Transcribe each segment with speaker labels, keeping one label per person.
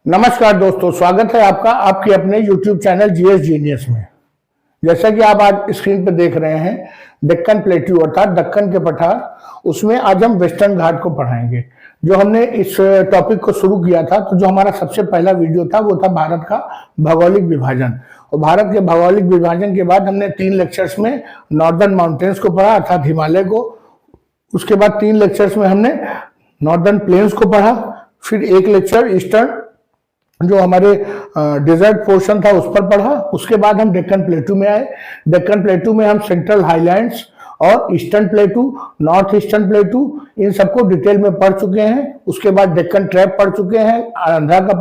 Speaker 1: नमस्कार दोस्तों, स्वागत है आपका आपके अपने YouTube चैनल जीएस जीनियस में। जैसा कि आप आज स्क्रीन पर देख रहे हैं, दक्कन प्लेट्यू अर्थात दक्कन के पठार, उसमें आज हम वेस्टर्न घाट को पढ़ाएंगे। जो हमने इस टॉपिक को शुरू किया था, तो जो हमारा सबसे पहला वीडियो था वो था भारत का भौगोलिक विभाजन। और भारत के भौगोलिक विभाजन के बाद हमने 3 लेक्चर्स में नॉर्दर्न माउंटेन्स को पढ़ा अर्थात हिमालय को। उसके बाद 3 लेक्चर्स में हमने नॉर्दर्न प्लेन्स को पढ़ा। फिर एक लेक्चर ईस्टर्न जो हमारे डेजर्ट पोर्शन था उस पर पढ़ा। उसके बाद हम डेक्कन प्लेटू में आए। डेक्कन प्लेटू में हम सेंट्रल हाईलैंड्स और eastern plateau, north eastern plateau, इन सबको डिटेल में पढ़ चुके हैं। उसके बाद डेक्कन ट्रैप पढ़ चुके हैं, आंध्रा का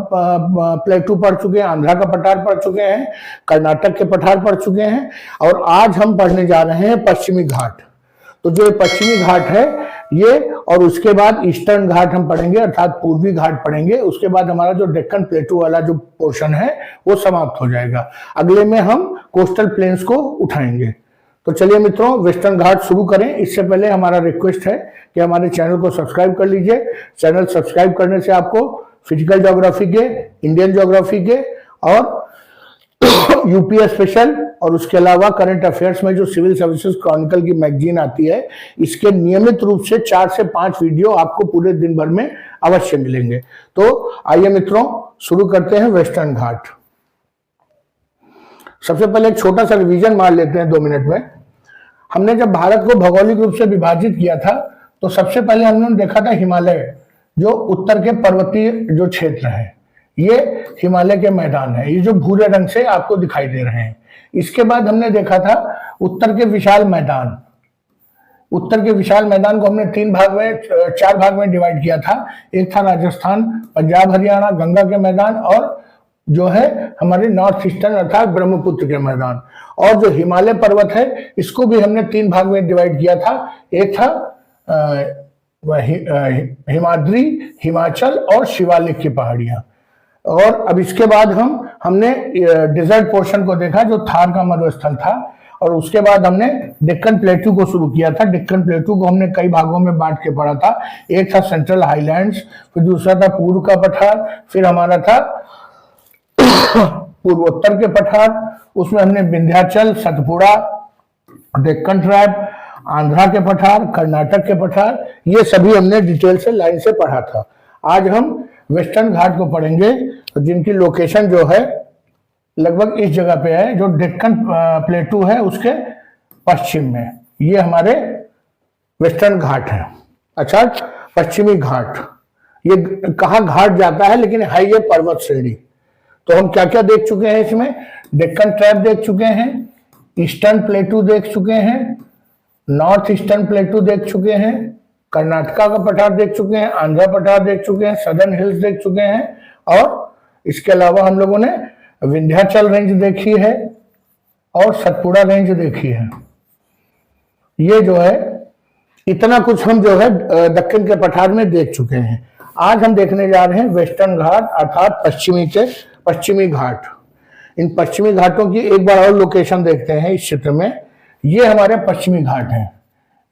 Speaker 1: प्लेटू पढ़ चुके हैं, आंध्रा का पठार पढ़ चुके हैं, कर्नाटक के पठार पढ़ चुके हैं। और आज हम पढ़ने जा रहे हैं पश्चिमी घाट। तो जो पश्चिमी घाट है ये, और उसके बाद ईस्टर्न घाट हम पढ़ेंगे अर्थात पूर्वी घाट पढ़ेंगे। उसके बाद हमारा जो डेक्कन प्लेटू वाला जो पोर्शन है वो समाप्त हो जाएगा। अगले में हम कोस्टल प्लेन्स को उठाएंगे। तो चलिए मित्रों, वेस्टर्न घाट शुरू करें। इससे पहले हमारा रिक्वेस्ट है कि हमारे चैनल को सब्सक्राइब कर लीजिए। चैनल सब्सक्राइब करने से आपको फिजिकल ज्योग्राफी के, इंडियन ज्योग्राफी के और यूपीएस स्पेशल और उसके अलावा करंट अफेयर्स में जो सिविल सर्विसेज क्रॉनिकल की मैगजीन आती है, इसके नियमित रूप से 4 से 5 वीडियो आपको पूरे दिन भर में अवश्य मिलेंगे। तो आइए मित्रों, शुरू करते हैं वेस्टर्न घाट। सबसे पहले एक छोटा सा रिवीजन मार लेते हैं 2 मिनट में। हमने जब भारत को भौगोलिक रूप से विभाजित किया था, तो सबसे पहले हमने देखा था हिमालय, जो उत्तर के पर्वतीय जो क्षेत्र है, ये हिमालय के मैदान है। ये जो भूरे रंग से आपको दिखाई दे रहे हैं। इसके बाद हमने देखा था उत्तर के विशाल मैदान। उत्तर के विशाल मैदान को हमने 4 भाग में डिवाइड किया था। एक था राजस्थान, पंजाब, हरियाणा, गंगा के मैदान, और जो है हमारे नॉर्थ ईस्टर्न अर्थात ब्रह्मपुत्र के मैदान। और जो हिमालय पर्वत है, इसको भी हमने 3 भाग में डिवाइड किया था। एक था हिमाद्री, हिमाचल और शिवालिक की पहाड़ियां। और अब इसके बाद हमने डेजर्ट पोर्शन को देखा, जो थार का मरुस्थल था। और उसके बाद हमने डेक्कन प्लेटू को शुरू किया था। डेक्कन प्लेटू को हमने कई भागों में बांट के पढ़ा था। एक था सेंट्रल हाईलैंड्स, फिर दूसरा था पूर्व का पठार, फिर हमारा था पूर्वोत्तर के पठार। उसमें हमने विंध्याचल, सतपुड़ा, डेक्कन ट्रैप, आंध्रा के पठार, कर्नाटक के पठार, ये सभी हमने डिटेल से लाइन से पढ़ा था। आज हम वेस्टर्न घाट को पढ़ेंगे, जिनकी लोकेशन जो है लगभग इस जगह पे है, जो डेक्कन प्लेटू है उसके पश्चिम में। ये हमारे वेस्टर्न घाट है। अच्छा, पश्चिमी घाट ये कहाँ घाट जाता है, लेकिन है ये पर्वत श्रेणी। तो हम क्या क्या देख चुके हैं इसमें? डेक्कन ट्रैप देख चुके हैं, ईस्टर्न प्लेटू देख चुके हैं, नॉर्थ ईस्टर्न प्लेटू देख चुके हैं, कर्नाटका का पठार देख चुके हैं, आंध्रा पठार देख चुके हैं, सदर्न हिल्स देख चुके हैं, और इसके अलावा हम लोगों ने विंध्याचल रेंज देखी है और सतपुड़ा रेंज देखी है। ये जो है इतना कुछ हम जो है दक्कन के पठार में देख चुके हैं। आज हम देखने जा रहे हैं वेस्टर्न घाट अर्थात पश्चिमी घाट। इन पश्चिमी घाटों की एक बार और लोकेशन देखते हैं इस चित्र में। ये हमारे पश्चिमी घाट हैं।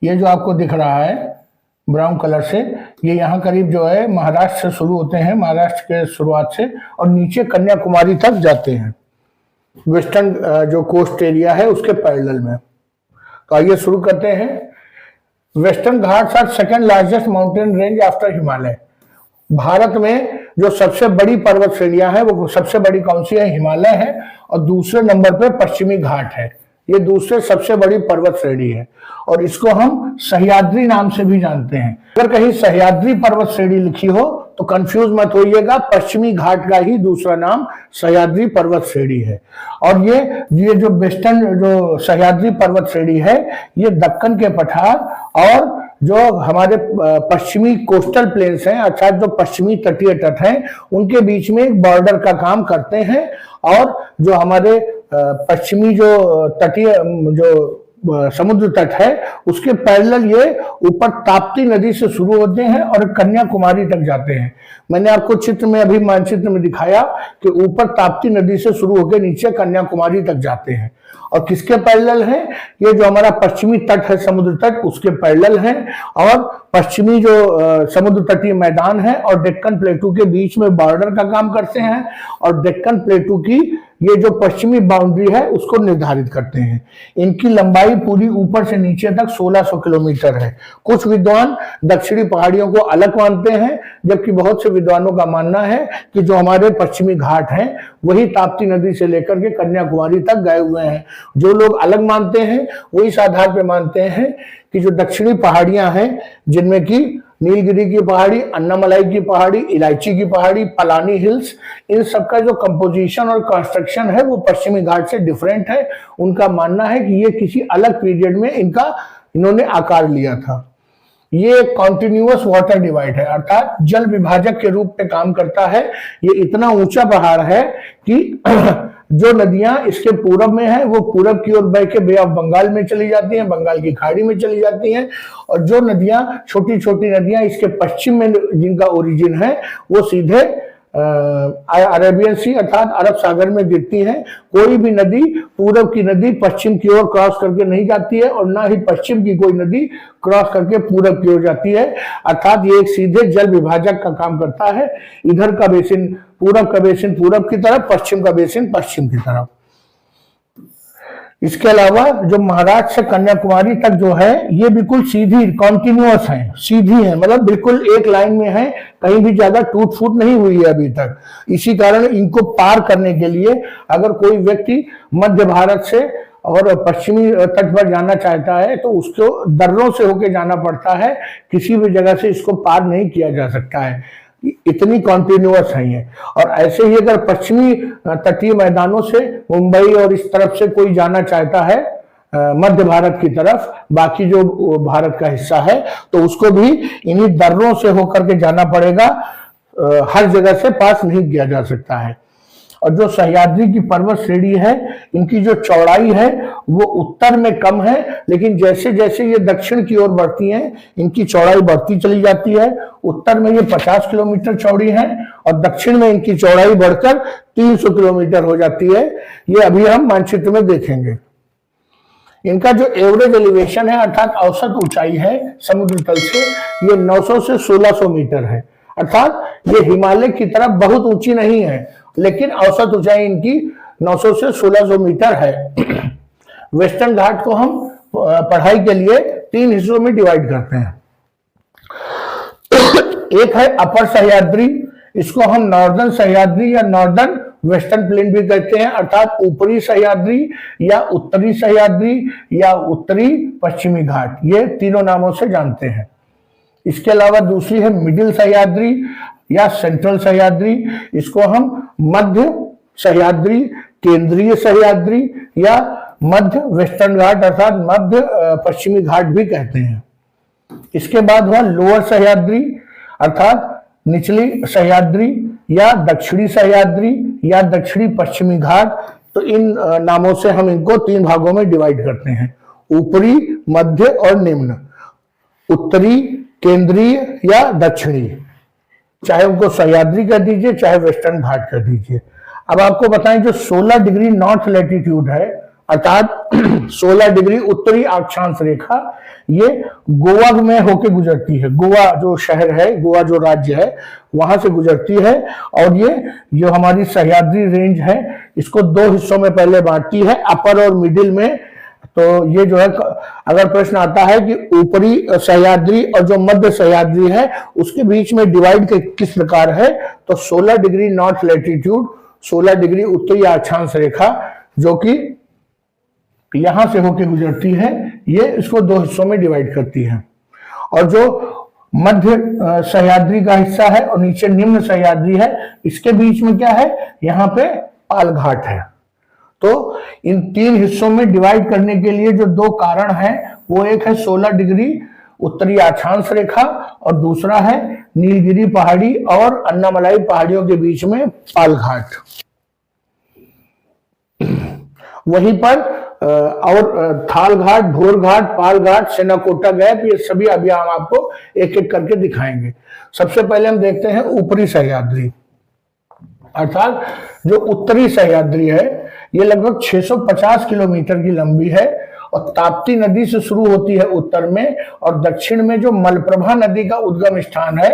Speaker 1: ये जो आपको दिख रहा है ब्राउन कलर से, ये यहाँ करीब जो है महाराष्ट्र से शुरू होते हैं, महाराष्ट्र के शुरुआत से, और नीचे कन्याकुमारी तक जाते हैं। वेस्टर्न जो कोस्ट एरिया है उसके पैरेलल में। तो आइए शुरू करते हैं। Western Ghats are second largest mountain range after Himalaya. Bharat में जो सबसे बड़ी पर्वत श्रेणियां हैं, वो सबसे बड़ी कौन सी है? हिमालय है, और दूसरे नंबर पे पश्चिमी घाट है। ये दूसरे सबसे बड़ी पर्वत श्रेणी है, और इसको हम सह्याद्री नाम से भी जानते हैं। अगर कहीं सह्याद्री पर्वत श्रेणी लिखी हो तो कंफ्यूज मत होइएगा, पश्चिमी घाट का ही दूसरा नाम सह्याद्री पर्वत श्रेणी है। और ये जो वेस्टर्न जो सह्याद्री पर्वत श्रेणी है, ये दक्कन के पठार और जो हमारे पश्चिमी कोस्टल प्लेन्स हैं अर्थात जो पश्चिमी तटीय तट हैं, उनके बीच में एक बॉर्डर का काम करते हैं। और जो हमारे पश्चिमी जो तटीय जो समुद्र तट है, उसके पैरेलल ये ऊपर ताप्ती नदी से शुरू होते हैं और कन्याकुमारी तक जाते हैं। मैंने आपको चित्र में, अभी मानचित्र में दिखाया कि ऊपर ताप्ती नदी से शुरू होकर नीचे कन्याकुमारी तक जाते हैं। और किसके पैरेलल है? ये जो हमारा पश्चिमी तट है, समुद्र तट, उसके पैरेलल है। और पश्चिमी जो समुद्र तटीय मैदान है और डेक्कन प्लेटू के बीच में बॉर्डर का काम करते हैं, और डेक्कन प्लेटू की ये जो पश्चिमी बाउंड्री है उसको निर्धारित करते हैं। इनकी लंबाई पूरी ऊपर से नीचे तक 1600 किलोमीटर है। कुछ विद्वान दक्षिणी पहाड़ियों को अलग मानते हैं, जबकि बहुत से विद्वानों का मानना है कि जो हमारे पश्चिमी घाट हैं वही ताप्ती नदी से लेकर के कन्याकुमारी तक गए हुए हैं। जो लोग अलग मानते हैं वो इस आधार पर मानते हैं कि जो दक्षिणी पहाड़ियां हैं, जिनमें की नीलगिरी की पहाड़ी, अन्नामलाई की पहाड़ी, इलायची की पहाड़ी, पलानी हिल्स, इन सबका जो कंपोजिशन और कंस्ट्रक्शन है वो पश्चिमी घाट से डिफरेंट है। उनका मानना है कि ये किसी अलग पीरियड में इन्होंने आकार लिया था। ये कॉन्टिन्यूअस वाटर डिवाइड है, अर्थात जल विभाजक के रूप में काम करता है। ये इतना ऊंचा पहाड़ है कि जो नदियां इसके पूरब में है वो पूरब की ओर बह के बे ऑफ बंगाल में चली जाती हैं, बंगाल की खाड़ी में चली जाती हैं, और जो नदियां छोटी छोटी नदियां इसके पश्चिम में जिनका ओरिजिन है वो सीधे अरेबियन सी अर्थात अरब सागर में गिरती हैं। कोई भी नदी, पूरब की नदी पश्चिम की ओर क्रॉस करके नहीं जाती है, और ना ही पश्चिम की कोई नदी क्रॉस करके पूरब की ओर जाती है। अर्थात ये एक सीधे जल विभाजक का काम करता है। इधर का बेसिन, पूरब का बेसिन पूरब की तरफ, पश्चिम का बेसिन पश्चिम की तरफ। इसके अलावा जो महाराष्ट्र से कन्याकुमारी तक जो है ये बिल्कुल सीधी, कॉन्टिन्यूअस है, सीधी है, मतलब बिल्कुल एक लाइन में है, कहीं भी ज्यादा टूट फूट नहीं हुई है अभी तक। इसी कारण इनको पार करने के लिए अगर कोई व्यक्ति मध्य भारत से और पश्चिमी तट पर जाना चाहता है तो उसको दर्रों से होकर जाना पड़ता है, किसी भी जगह से इसको पार नहीं किया जा सकता है, इतनी कॉन्टिन्यूअस है ये। और ऐसे ही अगर पश्चिमी तटीय मैदानों से मुंबई और इस तरफ से कोई जाना चाहता है मध्य भारत की तरफ, बाकी जो भारत का हिस्सा है, तो उसको भी इन्हीं दर्रों से होकर के जाना पड़ेगा, हर जगह से पास नहीं किया जा सकता है। और जो सह्याद्री की पर्वत श्रेणी है, इनकी जो चौड़ाई है वो उत्तर में कम है, लेकिन जैसे जैसे ये दक्षिण की ओर बढ़ती हैं इनकी चौड़ाई बढ़ती चली जाती है। उत्तर में ये 50 किलोमीटर चौड़ी है और दक्षिण में इनकी चौड़ाई बढ़कर 300 किलोमीटर हो जाती है। ये अभी हम मानचित्र में देखेंगे। इनका जो एवरेज एलिवेशन है अर्थात औसत ऊंचाई है समुद्र तल से, ये 900 से 1600 मीटर है। अर्थात ये हिमालय की तरफ बहुत ऊंची नहीं है, लेकिन औसत ऊंचाई इनकी 900 से 1600 मीटर है। वेस्टर्न घाट को हम पढ़ाई के लिए 3 हिस्सों में डिवाइड करते हैं। एक है अपर सह्याद्री, इसको हम नॉर्दर्न सह्याद्री या नॉर्दर्न वेस्टर्न प्लेन भी कहते हैं, अर्थात ऊपरी सह्याद्री या उत्तरी सह्याद्री या उत्तरी पश्चिमी घाट, ये तीनों नामों से जानते हैं। इसके अलावा दूसरी है मिडिल सह्याद्री या सेंट्रल सह्याद्री, इसको हम मध्य सह्याद्री, केंद्रीय सह्याद्री या मध्य वेस्टर्न घाट अर्थात मध्य पश्चिमी घाट भी कहते हैं। इसके बाद हुआ लोअर सह्याद्री अर्थात निचली सह्याद्री या दक्षिणी सह्याद्री या दक्षिणी पश्चिमी घाट। तो इन नामों से हम इनको 3 भागों में डिवाइड करते हैं, ऊपरी, मध्य और निम्न, उत्तरी, केंद्रीय या दक्षिणी, चाहे उनको सह्याद्री कर दीजिए चाहे वेस्टर्न घाट कर दीजिए। अब आपको बताएं जो 16 डिग्री नॉर्थ लैटिट्यूड है अर्थात 16 डिग्री उत्तरी अक्षांश रेखा, ये गोवा में होके गुजरती है। गोवा जो शहर है, गोवा जो राज्य है, वहां से गुजरती है। और ये जो हमारी सह्याद्री रेंज है इसको 2 हिस्सों में पहले बांटती है, अपर और मिडिल में। तो ये जो है, अगर प्रश्न आता है कि ऊपरी सह्याद्री और जो मध्य सह्याद्री है उसके बीच में डिवाइड किस प्रकार है, तो 16 डिग्री नॉर्थ लैटिट्यूड, 16 डिग्री उत्तरी अक्षांश रेखा जो कि यहां से होकर गुजरती है, ये इसको 2 हिस्सों में डिवाइड करती है। और जो मध्य सह्याद्री का हिस्सा है और नीचे निम्न सह्याद्री है, इसके बीच में क्या है, यहाँ पे पाल घाट है। तो इन 3 हिस्सों में डिवाइड करने के लिए जो 2 कारण हैं, वो एक है 16 डिग्री उत्तरी अक्षांश रेखा और दूसरा है नीलगिरी पहाड़ी और अन्नामलाई पहाड़ियों के बीच में पाल घाट। वहीं पर और थाल घाट, ढोर घाट, पाल घाट, सेनाकोटा गैप, ये सभी अभी हम आपको एक एक करके दिखाएंगे। सबसे पहले हम देखते हैं ऊपरी सह्याद्री अर्थात जो उत्तरी सह्याद्री है, ये लगभग 650 किलोमीटर की लंबी है और ताप्ती नदी से शुरू होती है उत्तर में, और दक्षिण में जो मलप्रभा नदी का उद्गम स्थान है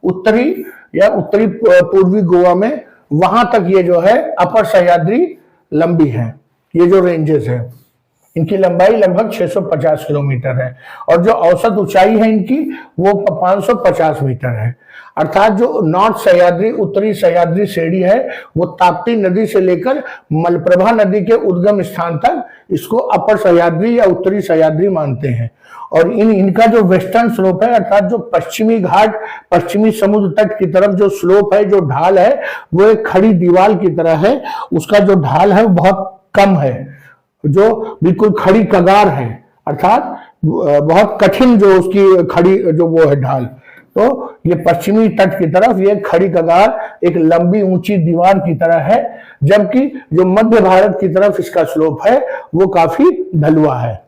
Speaker 1: उत्तरी या उत्तरी पूर्वी गोवा में, वहां तक ये जो है अपर सह्याद्री लंबी है। ये जो रेंजेस है इनकी लंबाई लगभग 650 किलोमीटर है और जो औसत ऊंचाई है इनकी वो 550 मीटर है। अर्थात जो नॉर्थ सह्याद्री उत्तरी सह्याद्री श्रेणी है वो ताप्ती नदी से लेकर मलप्रभा नदी के उद्गम स्थान तक इसको अपर सह्याद्री या उत्तरी सह्याद्री मानते हैं। और इनका जो वेस्टर्न स्लोप है अर्थात जो पश्चिमी घाट पश्चिमी समुद्र तट की तरफ जो स्लोप है जो ढाल है वो एक खड़ी दीवार की तरह है। उसका जो ढाल है वो बहुत कम है, जो बिल्कुल खड़ी कगार है, अर्थात बहुत कठिन जो उसकी खड़ी जो वो है ढाल। तो ये पश्चिमी तट की तरफ ये खड़ी कगार एक लंबी ऊंची दीवार की तरह है, जबकि जो मध्य भारत की तरफ इसका स्लोप है वो काफी ढलुआ है।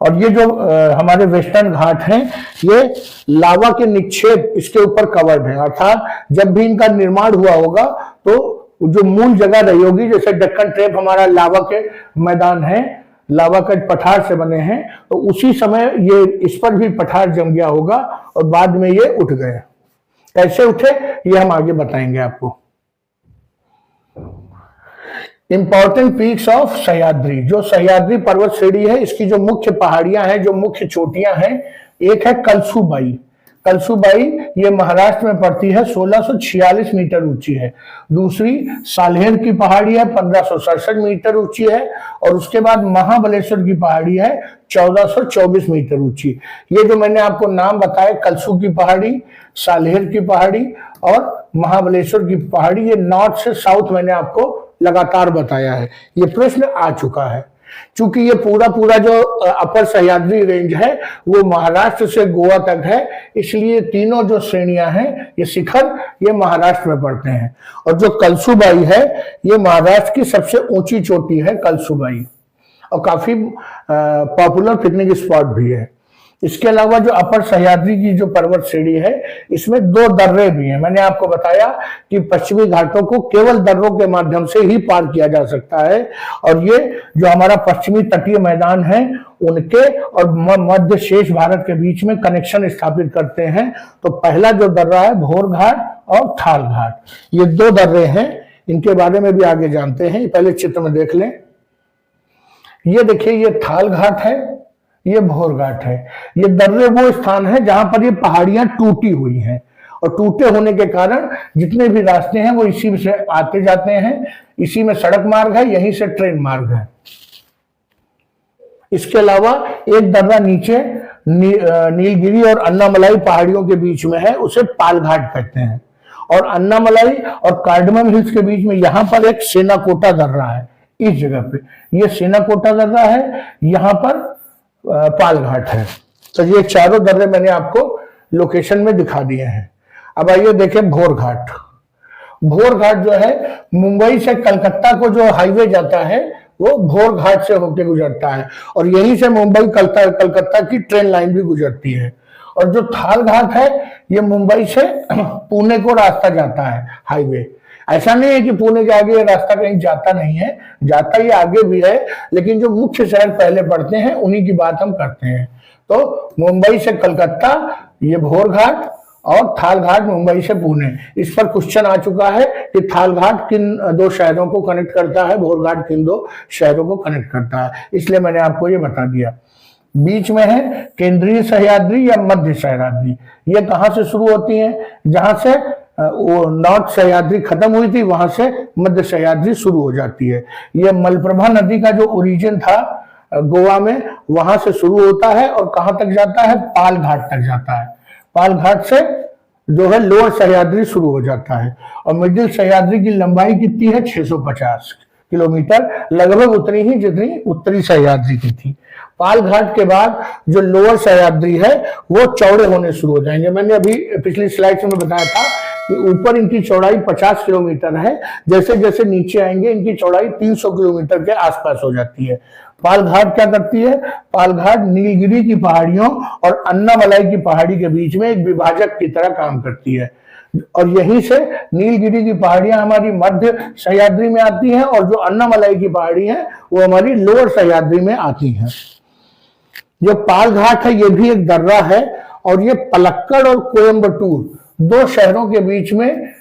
Speaker 1: और ये जो हमारे वेस्टर्न घाट हैं ये लावा के निक्षेप इसके ऊपर कवर्ड है, अर्थात जब भी इनका निर्माण हुआ होगा तो जो मूल जगह रही होगी, जैसे डेक्कन ट्रेप हमारा लावा के मैदान है, लावा का पठार से बने हैं, तो उसी समय ये इस पर भी पठार जम गया होगा और बाद में ये उठ गए। कैसे उठे ये हम आगे बताएंगे आपको। इंपॉर्टेंट पीक्स ऑफ सह्याद्री, जो सह्याद्री पर्वत श्रेणी है इसकी जो मुख्य पहाड़ियां हैं जो मुख्य चोटियां हैं, एक है कलसूबाई। कलसूबाई ये महाराष्ट्र में पड़ती है, 1646 मीटर ऊंची है। दूसरी साल्हेर की पहाड़ी है, 1567 मीटर ऊंची है। और उसके बाद महाबलेश्वर की पहाड़ी है, 1424 मीटर ऊंची। ये जो मैंने आपको नाम बताए, कलसू की पहाड़ी, साल्हेर की पहाड़ी और महाबलेश्वर की पहाड़ी, ये नॉर्थ से साउथ मैंने आपको लगातार बताया है। ये प्रश्न आ चुका है। चूंकि ये पूरा जो अपर सह्याद्री रेंज है वो महाराष्ट्र से गोवा तक है, इसलिए तीनों जो श्रेणियां हैं ये शिखर ये महाराष्ट्र में पड़ते हैं। और जो कलसूबाई है ये महाराष्ट्र की सबसे ऊंची चोटी है कलसूबाई, और काफी पॉपुलर पिकनिक स्पॉट भी है। इसके अलावा जो अपर सह्याद्री की जो पर्वत श्रेणी है इसमें 2 दर्रे भी हैं। मैंने आपको बताया कि पश्चिमी घाटों को केवल दर्रों के माध्यम से ही पार किया जा सकता है, और ये जो हमारा पश्चिमी तटीय मैदान है उनके और मध्य शेष भारत के बीच में कनेक्शन स्थापित करते हैं। तो पहला जो दर्रा है भोर घाट और थाल घाट, ये 2 दर्रे हैं। इनके बारे में भी आगे जानते हैं, पहले चित्र में देख लें। ये देखिए ये थाल घाट है, ये भोर घाट है। ये दर्रे वो स्थान है जहां पर ये पहाड़ियां टूटी हुई हैं, और टूटे होने के कारण जितने भी रास्ते हैं वो इसी से आते जाते हैं। इसी में सड़क मार्ग है, यहीं से ट्रेन मार्ग है। इसके अलावा एक दर्रा नीचे नीलगिरी और अन्नामलाई पहाड़ियों के बीच में है, उसे पाल घाट कहते हैं। और अन्नामलाई और कार्डमम हिल्स के बीच में यहां पर एक सेनाकोटा दर्रा है। इस जगह पे ये सेनाकोटा दर्रा है, यहां पर पाल घाट है। तो ये चारों दर्रे मैंने आपको लोकेशन में दिखा दिए हैं। अब आइए देखें भोर घाट। भोर घाट जो है मुंबई से कलकत्ता को जो हाईवे जाता है वो भोर घाट से होकर गुजरता है, और यहीं से मुंबई कलकत्ता की ट्रेन लाइन भी गुजरती है। और जो थाल घाट है ये मुंबई से पुणे को रास्ता जाता है हाईवे। ऐसा नहीं है कि पुणे के आगे ये रास्ता कहीं जाता नहीं है, जाता ये आगे भी है, लेकिन जो मुख्य शहर पहले पड़ते हैं उन्हीं की बात हम करते हैं। तो मुंबई से कलकत्ता ये भोर घाट, और थाल घाट मुंबई से पुणे। इस पर क्वेश्चन आ चुका है कि थाल घाट किन 2 शहरों को कनेक्ट करता है, भोर घाट किन 2 शहरों को कनेक्ट करता है, इसलिए मैंने आपको ये बता दिया। बीच में है केंद्रीय सह्याद्री या मध्य सह्याद्री। ये कहां से शुरू होती है, जहां से वो नॉर्थ सह्याद्री खत्म हुई थी वहां से मध्य सह्याद्री शुरू हो जाती है। ये मलप्रभा नदी का जो ओरिजिन था गोवा में, वहां से शुरू होता है और कहां तक जाता है, पाल घाट तक जाता है। पाल घाट से जो है लोअर सह्याद्री शुरू हो जाता है। और मिडिल सह्याद्री की लंबाई कितनी है, 650 किलोमीटर, लगभग उतनी ही जितनी उत्तरी सह्याद्री की थी। पाल घाट के बाद जो लोअर सह्याद्री है वो चौड़े होने शुरू हो जाएंगे। मैंने अभी पिछली स्लाइड में बताया था कि ऊपर इनकी चौड़ाई 50 किलोमीटर है, जैसे जैसे नीचे आएंगे इनकी चौड़ाई 300 किलोमीटर के आसपास हो जाती है। पाल घाट क्या करती है, पाल घाट नीलगिरी की पहाड़ियों और अन्नामलाई की पहाड़ी के बीच में एक विभाजक की तरह काम करती है। और यहीं से नीलगिरी की पहाड़ियां हमारी मध्य सह्याद्री में आती हैं और जो अन्नामलाई की पहाड़ी हैं वो हमारी लोअर सह्याद्री में आती हैं। जो पाल घाट है ये भी एक दर्रा है और ये पलक्कड़ और कोयम्बटूर दो शहरों के बीच में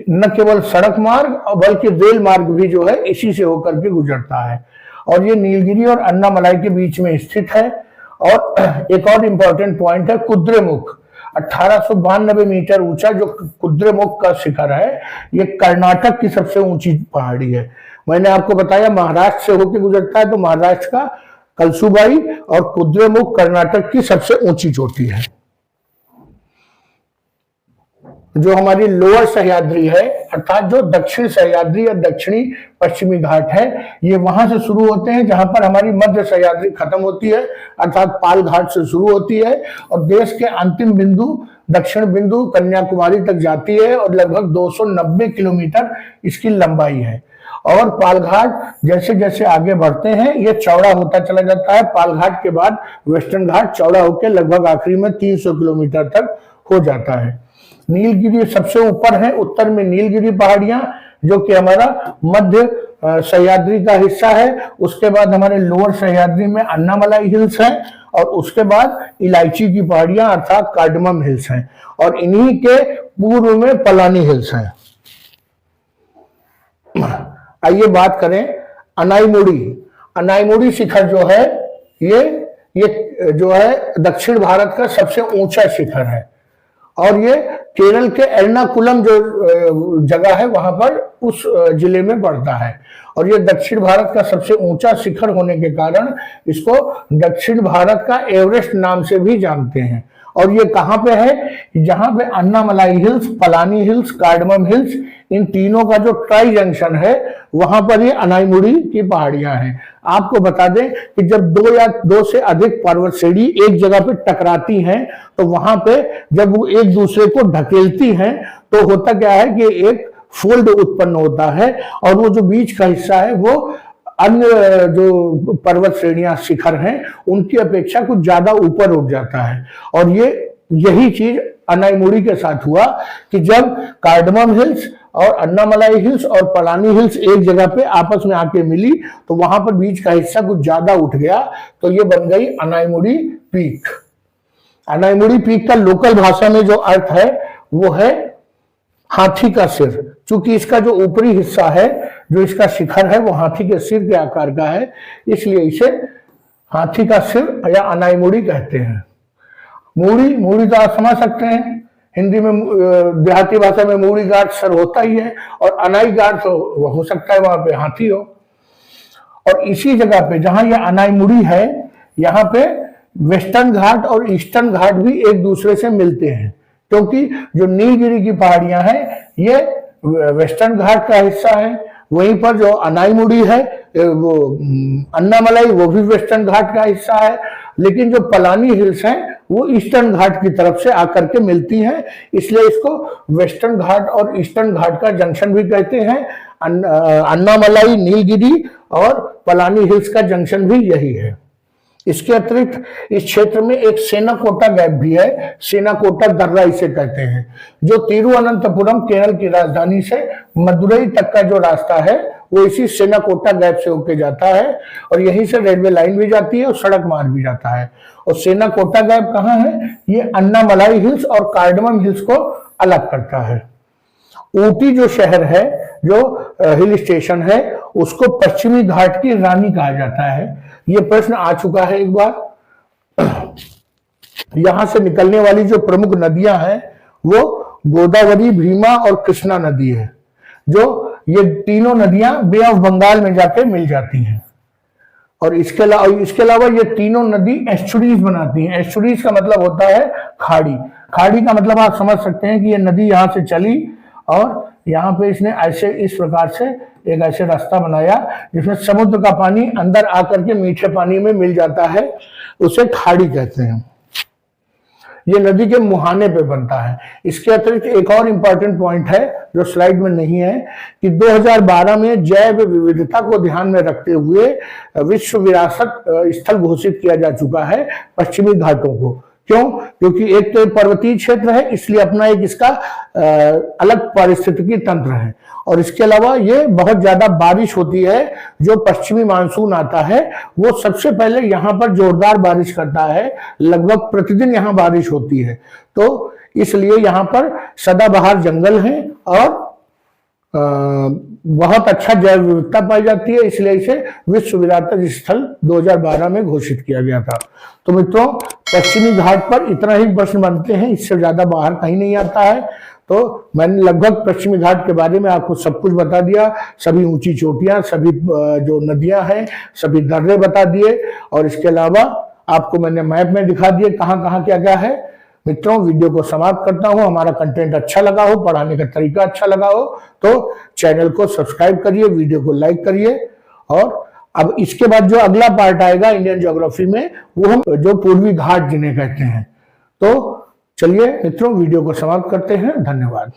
Speaker 1: न केवल सड़क मार्ग बल्कि रेल मार्ग भी जो है इसी से होकर के गुजरता है और ये नीलगिरी और अन्नामलाई के बीच में स्थित है। और एक और इंपॉर्टेंट पॉइंट है कुद्रेमुख, 1892 मीटर ऊंचा जो कुद्रेमुख का शिखर है, ये कर्नाटक की सबसे ऊंची पहाड़ी है। मैंने आपको बताया महाराष्ट्र से होकर गुजरता है, तो महाराष्ट्र का कलसुबाई और कुद्रेमुख कर्नाटक की सबसे ऊंची चोटी है। जो हमारी लोअर सह्याद्री है अर्थात जो दक्षिण सह्याद्री या दक्षिणी पश्चिमी घाट है, ये वहां से शुरू होते हैं जहां पर हमारी मध्य सह्याद्री खत्म होती है अर्थात पाल घाट से शुरू होती है और देश के अंतिम बिंदु दक्षिण बिंदु कन्याकुमारी तक जाती है और लगभग 290 किलोमीटर इसकी लंबाई है। और पाल घाट जैसे जैसे आगे बढ़ते हैं ये चौड़ा होता चला जाता है। पाल घाट के बाद वेस्टर्न घाट चौड़ा होकर लगभग आखिरी में 300 किलोमीटर तक हो जाता है। नीलगिरी सबसे ऊपर है, उत्तर में नीलगिरी पहाड़ियां जो कि हमारा मध्य सह्याद्री का हिस्सा है। उसके बाद हमारे लोअर सह्याद्री में अन्नामलाई हिल्स है और उसके बाद इलायची की पहाड़ियां अर्थात कार्डमम हिल्स हैं और इन्हीं के पूर्व में पलानी हिल्स हैं। आइए बात करें अनाईमुड़ी। अनाईमुड़ी शिखर जो है ये जो है दक्षिण भारत का सबसे ऊंचा शिखर है और ये केरल के एर्नाकुलम जो जगह है वहां पर उस जिले में पड़ता है और ये दक्षिण भारत का सबसे ऊंचा शिखर होने के कारण इसको दक्षिण भारत का एवरेस्ट नाम से भी जानते हैं। और ये कहाँ पे है? जहां पे Annamalai hills, Palani hills, cardamom hills, इन तीनों का जो ट्राई जंक्शन है वहां पर ये अनाईमुड़ी की पहाड़ियां हैं। आपको बता दें कि जब दो या दो से अधिक पर्वत श्रेणी एक जगह पे टकराती हैं तो वहां पे जब वो एक दूसरे को ढकेलती हैं तो होता क्या है कि एक फोल्ड उत्पन्न होता है और वो जो बीच का हिस्सा है वो अन्य जो पर्वत श्रेणियां शिखर हैं उनकी अपेक्षा कुछ ज्यादा ऊपर उठ जाता है। और यही चीज अनाईमुड़ी के साथ हुआ कि जब कार्डमम हिल्स और अन्नामलाई हिल्स और पलानी हिल्स एक जगह पे आपस में आके मिली तो वहां पर बीच का हिस्सा कुछ ज्यादा उठ गया तो ये बन गई अनाईमुड़ी पीक। अनाईमुड़ी पीक का लोकल भाषा में जो अर्थ है वो है हाथी का सिर। चूंकि इसका जो ऊपरी हिस्सा है जो इसका शिखर है वो हाथी के सिर के आकार का है इसलिए इसे हाथी का सिर या अनाईमुड़ी कहते हैं। मूड़ी तो आप समझ सकते हैं, हिंदी में देहाती भाषा में मूड़ी गार्ड सर होता ही है और अनाई गार्ड तो हो सकता है वहां पे हाथी हो। और इसी जगह पे जहां यह अनाईमुड़ी है यहाँ पे वेस्टर्न घाट और ईस्टर्न घाट भी एक दूसरे से मिलते हैं क्योंकि जो नीलगिरी की पहाड़ियां हैं ये वेस्टर्न घाट का हिस्सा है, वहीं पर जो अनाईमुड़ी है वो अन्नामलाई वो भी वेस्टर्न घाट का हिस्सा है, लेकिन जो पलानी हिल्स हैं वो ईस्टर्न घाट की तरफ से आकर के मिलती हैं इसलिए इसको वेस्टर्न घाट और ईस्टर्न घाट का जंक्शन भी कहते हैं। अन्नामलाई, नीलगिरी और पलानी हिल्स का जंक्शन भी यही है। इसके अतिरिक्त इस क्षेत्र में एक सेनाकोटा गैप भी है, सेनाकोटा दर्रा इसे कहते हैं, जो तिरुवनंतपुरम केरल की राजधानी से मदुरई तक का जो रास्ता है वो इसी सेनाकोटा गैप से होके जाता है और यहीं से रेलवे लाइन भी जाती है और सड़क मार्ग भी जाता है। और सेनाकोटा गैप कहाँ है? ये अन्नामलाई हिल्स और कार्डमम हिल्स को अलग करता है। ऊटी जो शहर है, जो हिल स्टेशन है, उसको पश्चिमी घाट की रानी कहा जाता है। ये प्रश्न आ चुका है एक बार। यहां से निकलने वाली जो प्रमुख नदियां हैं वो गोदावरी, भीमा और कृष्णा नदी है, जो ये तीनों नदियां बे ऑफ बंगाल में जाके मिल जाती हैं। और इसके अलावा ये तीनों नदी एस्चुरीज बनाती हैं। एस्चुरीज का मतलब होता है खाड़ी। खाड़ी का मतलब आप समझ सकते हैं कि ये नदी यहां से चली और यहाँ पे इसने ऐसे इस प्रकार से एक ऐसे रास्ता बनाया जिसमें समुद्र का पानी अंदर आकर के मीठे पानी में मिल जाता है, उसे खाड़ी कहते हैं। ये नदी के मुहाने पे बनता है। इसके अतिरिक्त एक और इम्पोर्टेंट पॉइंट है जो स्लाइड में नहीं है कि 2012 में जैव विविधता को ध्यान में रखते हुए विश्व विरासत स्थल घोषित किया जा चुका है पश्चिमी घाटों को। क्यों? क्योंकि एक तो ये पर्वतीय क्षेत्र है, इसलिए अपना एक इसका अलग पारिस्थितिकी तंत्र है, और इसके अलावा ये बहुत ज्यादा बारिश होती है। जो पश्चिमी मानसून आता है वो सबसे पहले यहाँ पर जोरदार बारिश करता है, लगभग प्रतिदिन यहाँ बारिश होती है। तो इसलिए यहाँ पर सदाबहार जंगल है और बहुत अच्छा जैव विविधता पाई जाती है, इसलिए इसे विश्व विरासत स्थल 2012 में घोषित किया गया था। तो मित्रों, पश्चिमी घाट पर इतना ही प्रश्न बनते हैं, इससे ज्यादा बाहर कहीं नहीं आता है। तो मैंने लगभग पश्चिमी घाट के बारे में आपको सब कुछ बता दिया, सभी ऊंची चोटियां, सभी जो नदियां हैं, सभी दर्रे बता दिए, और इसके अलावा आपको मैंने मैप में दिखा दिए कहाँ कहाँ क्या क्या है। मित्रों, वीडियो को समाप्त करता हूं। हमारा कंटेंट अच्छा लगा हो, पढ़ाने का तरीका अच्छा लगा हो तो चैनल को सब्सक्राइब करिए, वीडियो को लाइक करिए। और अब इसके बाद जो अगला पार्ट आएगा इंडियन ज्योग्राफी में, वो हम जो पूर्वी घाट जिन्हें कहते हैं। तो चलिए मित्रों, वीडियो को समाप्त करते हैं। धन्यवाद।